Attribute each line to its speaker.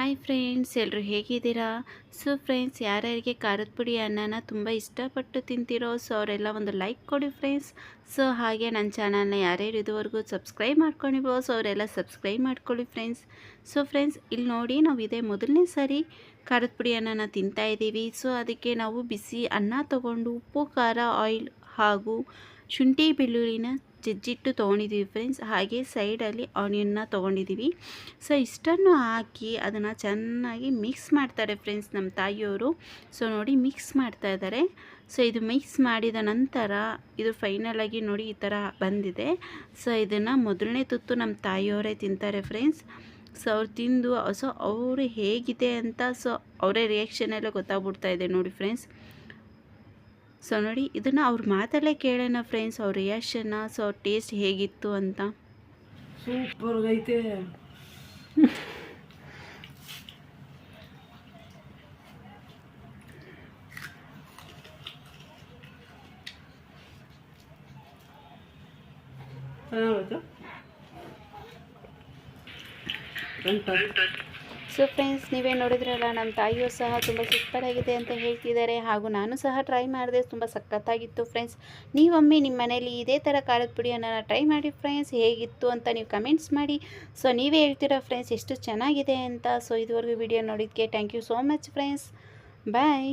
Speaker 1: Hi friends, ಎಲ್ಲರೂ ಹೇಗಿದ್ದೀರಾ? So friends, ಯಾರ್ಯಾರಿಗೆ ಖಾರದ ಪುಡಿ ಅನ್ನನ ತುಂಬ ಇಷ್ಟಪಟ್ಟು ತಿಂತಿರೋ ಅವರೆಲ್ಲ ಒಂದು ಲೈಕ್ ಕೊಡಿ ಫ್ರೆಂಡ್ಸ್. ಸೊ ಹಾಗೆ ನನ್ನ ಚಾನಲ್ನ ಯಾರ್ಯಾರು ಇದುವರೆಗೂ ಸಬ್ಸ್ಕ್ರೈಬ್ ಮಾಡ್ಕೊಂಡಿರೋ ಅವರೆಲ್ಲ ಸಬ್ಸ್ಕ್ರೈಬ್ ಮಾಡ್ಕೊಳ್ಳಿ ಫ್ರೆಂಡ್ಸ್. ಸೊ ಫ್ರೆಂಡ್ಸ್, ಇಲ್ಲಿ ನೋಡಿ, ನಾವು ಇದೇ ಮೊದಲನೇ ಸಾರಿ ಖಾರದ ಪುಡಿ ಅನ್ನನ ತಿಂತಾಯಿದ್ದೀವಿ. ಸೊ ಅದಕ್ಕೆ ನಾವು ಬಿಸಿ ಅನ್ನ ತೊಗೊಂಡು ಉಪ್ಪು, ಖಾರ, ಆಯಿಲ್ ಹಾಗೂ ಶುಂಠಿ ಬೆಳ್ಳುಳ್ಳಿನ ಜಜ್ಜಿಟ್ಟು ತೊಗೊಂಡಿದ್ದೀವಿ ಫ್ರೆಂಡ್ಸ್. ಹಾಗೆ ಸೈಡಲ್ಲಿ ಆನಿಯನ್ನ ತೊಗೊಂಡಿದ್ದೀವಿ. ಸೊ ಇಷ್ಟನ್ನು ಹಾಕಿ ಅದನ್ನು ಚೆನ್ನಾಗಿ ಮಿಕ್ಸ್ ಮಾಡ್ತಾರೆ ಫ್ರೆಂಡ್ಸ್ ನಮ್ಮ ತಾಯಿಯವರು. ಸೊ ನೋಡಿ, ಮಿಕ್ಸ್ ಮಾಡ್ತಾ ಇದ್ದಾರೆ. ಸೊ ಇದು ಮಿಕ್ಸ್ ಮಾಡಿದ ನಂತರ ಇದು ಫೈನಲಾಗಿ ನೋಡಿ ಈ ಥರ ಬಂದಿದೆ. ಸೊ ಇದನ್ನು ಮೊದಲನೇ ತುತ್ತು ನಮ್ಮ ತಾಯಿಯವರೇ ತಿಂತಾರೆ ಫ್ರೆಂಡ್ಸ್. ಸೊ ಅವ್ರು ತಿಂದು ಅವರು ಹೇಗಿದೆ ಅಂತ ಅವರೇ ರಿಯಾಕ್ಷನ್ ಎಲ್ಲ ಗೊತ್ತಾಗ್ಬಿಡ್ತಾ ಇದೆ ನೋಡಿ ಫ್ರೆಂಡ್ಸ್. ಸೊ ನೋಡಿ, ಇದನ್ನು ಅವ್ರ ಮಾತಲ್ಲೇ ಕೇಳೋಣ ಫ್ರೆಂಡ್ಸ್, ಅವ್ರ ರಿಯಾಕ್ಷನ್ನ. ಸೊ ಟೇಸ್ಟ್ ಹೇಗಿತ್ತು ಅಂತ.
Speaker 2: ಸೂಪರ್ ಐತೆ.
Speaker 1: ಸೊ ಫ್ರೆಂಡ್ಸ್, ನೀವೇ ನೋಡಿದ್ರಲ್ಲ, ನಮ್ಮ ತಾಯಿಯವರು ಸಹ ತುಂಬ ಸೂಪರಾಗಿದೆ ಅಂತ ಹೇಳ್ತಿದ್ದಾರೆ. ಹಾಗೂ ನಾನು ಸಹ ಟ್ರೈ ಮಾಡಿದೆ, ತುಂಬ ಸಖತ್ತಾಗಿತ್ತು ಫ್ರೆಂಡ್ಸ್. ನೀವೊಮ್ಮೆ ನಿಮ್ಮ ಮನೇಲಿ ಇದೇ ಥರ ಖಾರದ ಪುಡಿಯನ್ನು ಟ್ರೈ ಮಾಡಿ ಫ್ರೆಂಡ್ಸ್. ಹೇಗಿತ್ತು ಅಂತ ನೀವು ಕಮೆಂಟ್ಸ್ ಮಾಡಿ. ಸೊ ನೀವೇ ಹೇಳ್ತೀರಾ ಫ್ರೆಂಡ್ಸ್ ಎಷ್ಟು ಚೆನ್ನಾಗಿದೆ ಅಂತ. ಸೊ ಇದುವರೆಗೂ ವಿಡಿಯೋ ನೋಡಿದ್ದಕ್ಕೆ thank you so much friends. Bye.